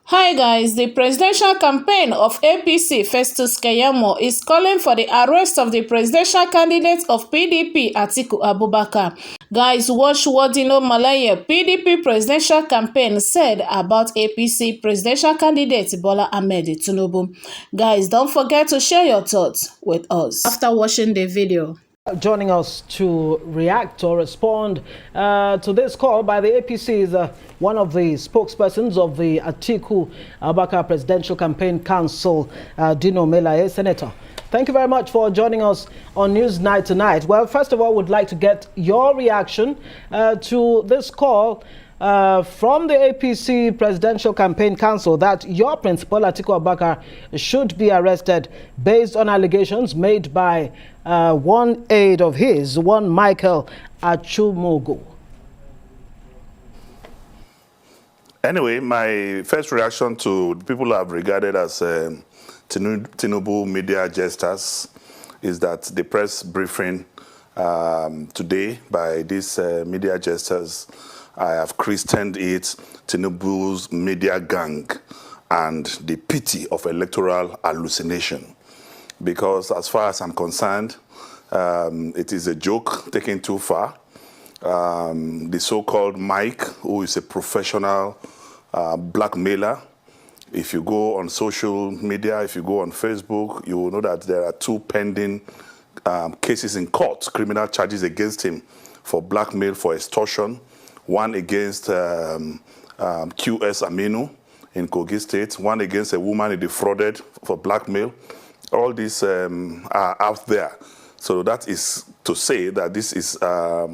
Hi guys, the presidential campaign of APC Festus Kayemo is calling for the arrest of the presidential candidate of PDP Atiku Abubakar. Guys, watch what Dino Maleye, PDP presidential campaign said about APC presidential candidate Bola Ahmed Tinubu. Guys, don't forget to share your thoughts with us after watching the video. Joining us to react or respond to this call by the APC is one of the spokespersons of the Atiku Abubakar Presidential Campaign Council, Dino Maleye. Senator, thank you very much for joining us on Newsnight tonight. Well, first of all, we'd like to get your reaction to this call from the APC Presidential Campaign Council that your principal, Atiku Abubakar, should be arrested based on allegations made by one aide of his, one Michael Achumogo. Anyway, my first reaction to the people I've regarded as Tinubu media jesters is that the press briefing today by these media jesters, I have christened it Tinubu's media gang and the pity of electoral hallucination. Because as far as I'm concerned, it is a joke taken too far. The so-called Mike, who is a professional blackmailer, if you go on social media, if you go on Facebook, you will know that there are two pending cases in court, criminal charges against him for blackmail, for extortion. One against QS Aminu in Kogi State, one against a woman he defrauded for blackmail. All these are out there. So that is to say that this is a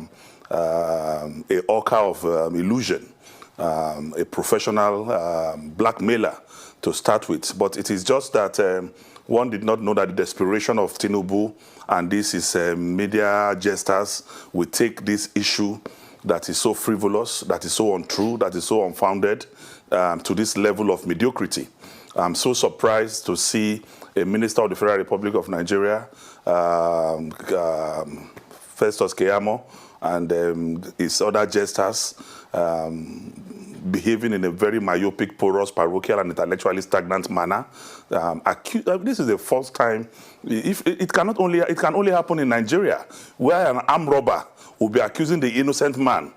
orca of illusion, a professional blackmailer to start with. But it is just that one did not know that the desperation of Tinubu and this is media jesters will take this issue that is so frivolous, that is so untrue, that is so unfounded to this level of mediocrity. I'm so surprised to see a minister of the Federal Republic of Nigeria, Festus Kayemo, and his other jesters behaving in a very myopic, porous, parochial, and intellectually stagnant manner. This is the first time. It can only happen in Nigeria, where an armed robber will be accusing the innocent man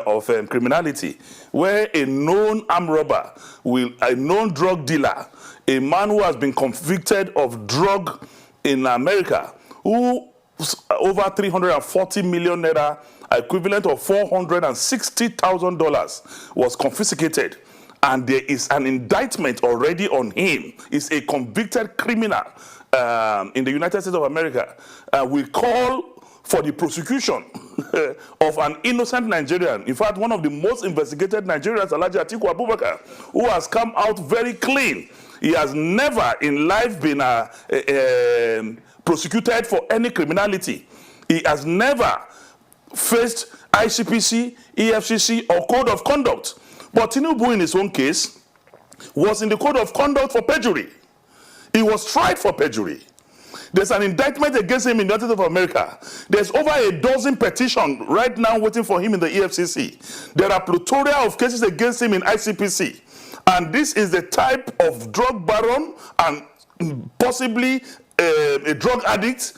of criminality, where a known armed robber, a known drug dealer, a man who has been convicted of drug in America, who over 340 million naira, equivalent of $460,000, was confiscated. And there is an indictment already on him. He's a convicted criminal in the United States of America. We call for the prosecution of an innocent Nigerian. In fact, one of the most investigated Nigerians, Atiku Abubakar, who has come out very clean. He has never in life been prosecuted for any criminality. He has never faced ICPC, EFCC, or code of conduct. But Tinubu, in his own case, was in the code of conduct for perjury. He was tried for perjury. There's an indictment against him in the United States of America. There's over a dozen petitions right now waiting for him in the EFCC. There are plethora of cases against him in ICPC. And this is the type of drug baron and possibly a drug addict.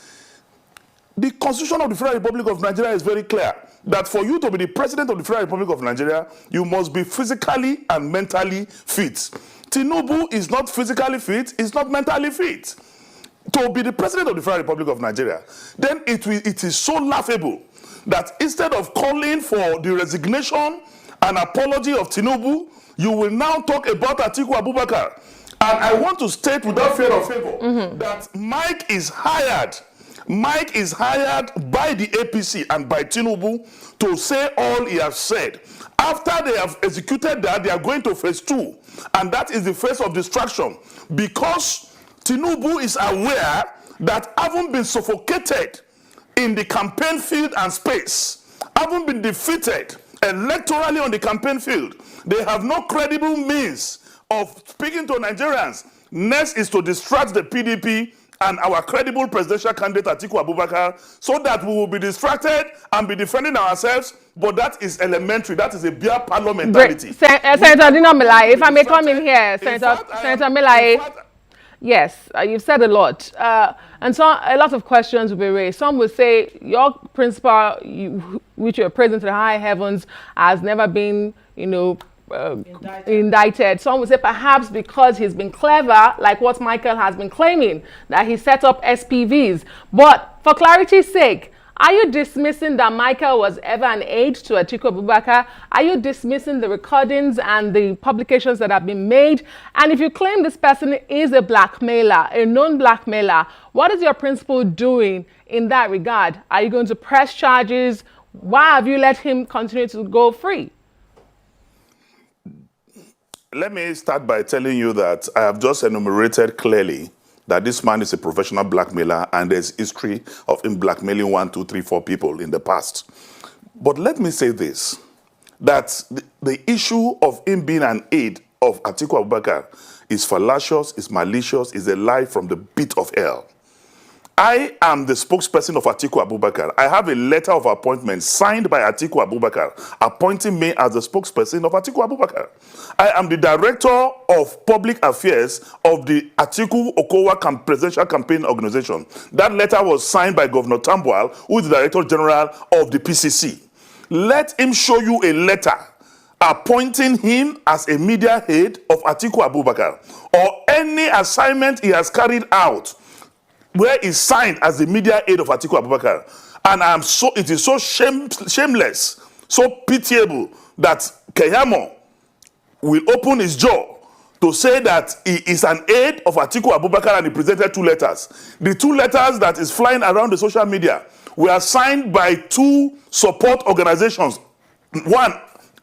The Constitution of the Federal Republic of Nigeria is very clear that for you to be the President of the Federal Republic of Nigeria, you must be physically and mentally fit. Tinubu is not physically fit, is not mentally fit. To be the President of the Federal Republic of Nigeria, then it is so laughable that instead of calling for the resignation and apology of Tinubu, you will now talk about Atiku Abubakar. And I want to state without fear of favor that Mike is hired by the APC and by Tinubu to say all he has said. After they have executed that, they are going to phase 2. And that is the phase of distraction. Because Tinubu is aware that having been suffocated in the campaign field and space, having been defeated electorally on the campaign field, they have no credible means of speaking to Nigerians. Next is to distract the PDP and our credible presidential candidate Atiku Abubakar, so that we will be distracted and be defending ourselves. But that is elementary. That is a beer parlor mentality. Senator Dino Maleye, if I may come in here, Senator Maleye. Yes, you've said a lot. And so a lot of questions will be raised. Some will say your principal, which you're praising to the high heavens, has never been, indicted. Some will say perhaps because he's been clever, like what Michael has been claiming, that he set up SPVs. But for clarity's sake, are you dismissing that Michael was ever an aide to Atiku Abubakar? Are you dismissing the recordings and the publications that have been made? And if you claim this person is a blackmailer, a known blackmailer, what is your principal doing in that regard? Are you going to press charges? Why have you let him continue to go free? Let me start by telling you that I have just enumerated clearly that this man is a professional blackmailer and there's history of him blackmailing 1, 2, 3, 4 people in the past. But let me say this, that the issue of him being an aide of Atiku Abubakar is fallacious, is malicious, is a lie from the pit of hell. I am the spokesperson of Atiku Abubakar. I have a letter of appointment signed by Atiku Abubakar appointing me as the spokesperson of Atiku Abubakar. I am the director of public affairs of the Atiku Okowa Presidential Campaign Organization. That letter was signed by Governor Tambuwal, who is the Director General of the PCC. Let him show you a letter appointing him as a media head of Atiku Abubakar, or any assignment he has carried out where he's signed as the media aide of Atiku Abubakar. And it is so shameless, so pitiable that Kayemo will open his jaw to say that he is an aide of Atiku Abubakar and he presented 2 letters. The 2 letters that is flying around the social media were signed by 2 support organizations. One,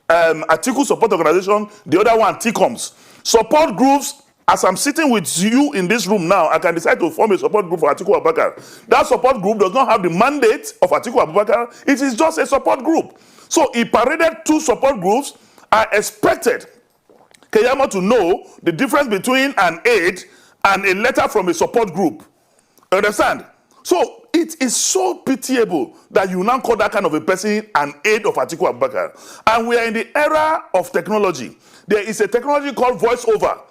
Atiku support organization, the other one, TCOMS. Support groups. As I'm sitting with you in this room now, I can decide to form a support group for Atiku Abubakar. That support group does not have the mandate of Atiku Abubakar. It is just a support group. So he paraded 2 support groups. I expected Kayemo to know the difference between an aide and a letter from a support group. Understand? So it is so pitiable that you now call that kind of a person an aide of Atiku Abubakar. And we are in the era of technology. There is a technology called voiceover.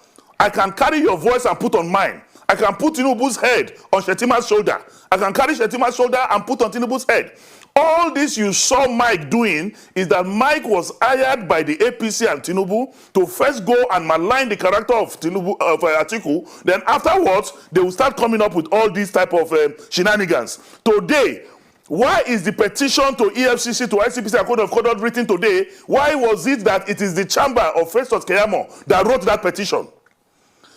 I can carry your voice and put on mine. I can put Tinubu's head on Shetima's shoulder. I can carry Shetima's shoulder and put on Tinubu's head. All this you saw Mike doing is that Mike was hired by the APC and Tinubu to first go and malign the character of Atiku. Then afterwards, they will start coming up with all these type of shenanigans. Today, why is the petition to EFCC, to ICPC and Code of Conduct written today? Why was it that it is the chamber of Festus Kayemo that wrote that petition?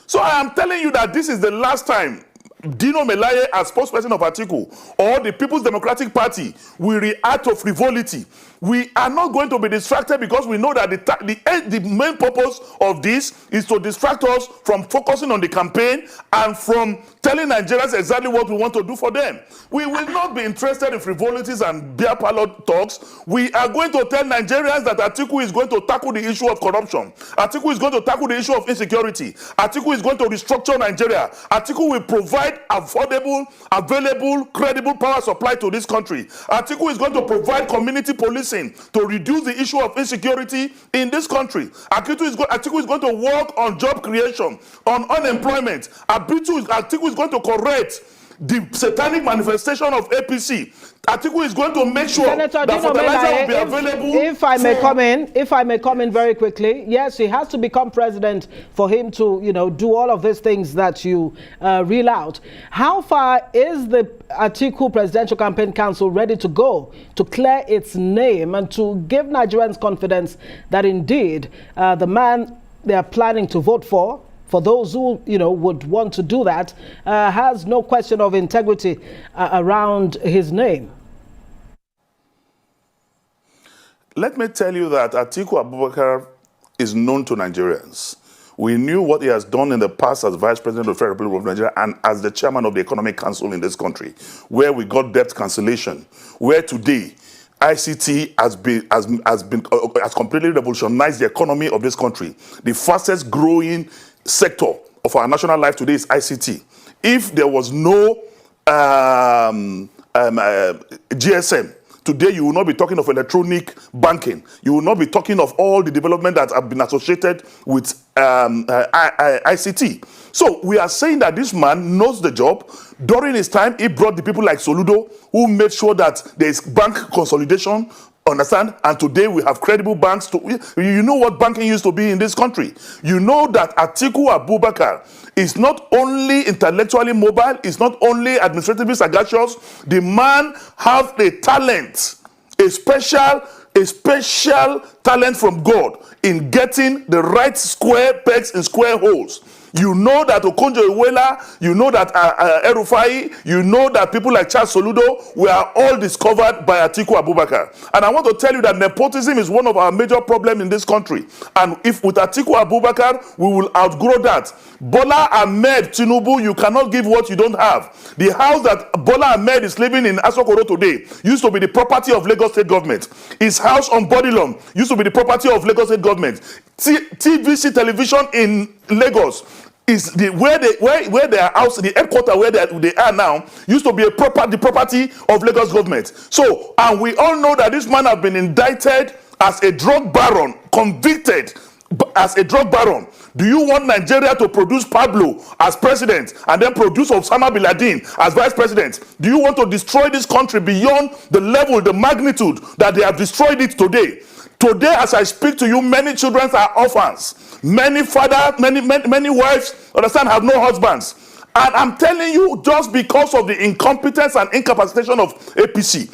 So I am telling you that this is the last time Dino Maleye, as spokesperson of Atiku, or the People's Democratic Party, will react to frivolity. We are not going to be distracted because we know that the main purpose of this is to distract us from focusing on the campaign and from telling Nigerians exactly what we want to do for them. We will not be interested in frivolities and beer parlor talks. We are going to tell Nigerians that Atiku is going to tackle the issue of corruption. Atiku is going to tackle the issue of insecurity. Atiku is going to restructure Nigeria. Atiku will provide affordable, available, credible power supply to this country. Atiku is going to provide community policing to reduce the issue of insecurity in this country. Atiku is going to work on job creation, on unemployment. Atiku is going to correct the satanic manifestation of APC. Atiku is going to make sure Senator that Dino fertilizer Maleye, will be available. If I may come in very quickly, yes, he has to become president for him to, do all of these things that you reel out. How far is the Atiku Presidential Campaign Council ready to go to clear its name and to give Nigerians confidence that indeed the man they are planning to vote for those who, would want to do that, has no question of integrity around his name? Let me tell you that Atiku Abubakar is known to Nigerians. We knew what he has done in the past as Vice President of the Federal Republic of Nigeria and as the Chairman of the Economic Council in this country, where we got debt cancellation, where today ICT has completely revolutionized the economy of this country. The fastest growing sector of our national life today is ICT. if there was no GSM. Today, you will not be talking of electronic banking. You will not be talking of all the development that have been associated with ICT. So we are saying that this man knows the job. During his time, he brought the people like Soludo, who made sure that there is bank consolidation. Understand? And today we have credible banks. You know what banking used to be in this country. You know that Atiku Abubakar is not only intellectually mobile, is not only administratively sagacious. The man has a talent, a special talent from God in getting the right square pegs in square holes. You know that Okonjo-Iweala, you know that El-Rufai, you know that people like Charles Soludo were all discovered by Atiku Abubakar. And I want to tell you that nepotism is one of our major problems in this country. And if with Atiku Abubakar, we will outgrow that. Bola Ahmed Tinubu, you cannot give what you don't have. The house that Bola Ahmed is living in Asokoro today used to be the property of Lagos State government. His house on Bodilon used to be the property of Lagos State government. TVC television in Lagos is where their house, the headquarters where they are now, used to be the property of Lagos government. So, and we all know that this man has been indicted as a drug baron, convicted as a drug baron. Do you want Nigeria to produce Pablo as president and then produce Osama bin Laden as vice president? Do you want to destroy this country beyond the level, the magnitude that they have destroyed it today? Today, as I speak to you, many children are orphans. Many fathers, many wives, understand, have no husbands. And I'm telling you, just because of the incompetence and incapacitation of APC.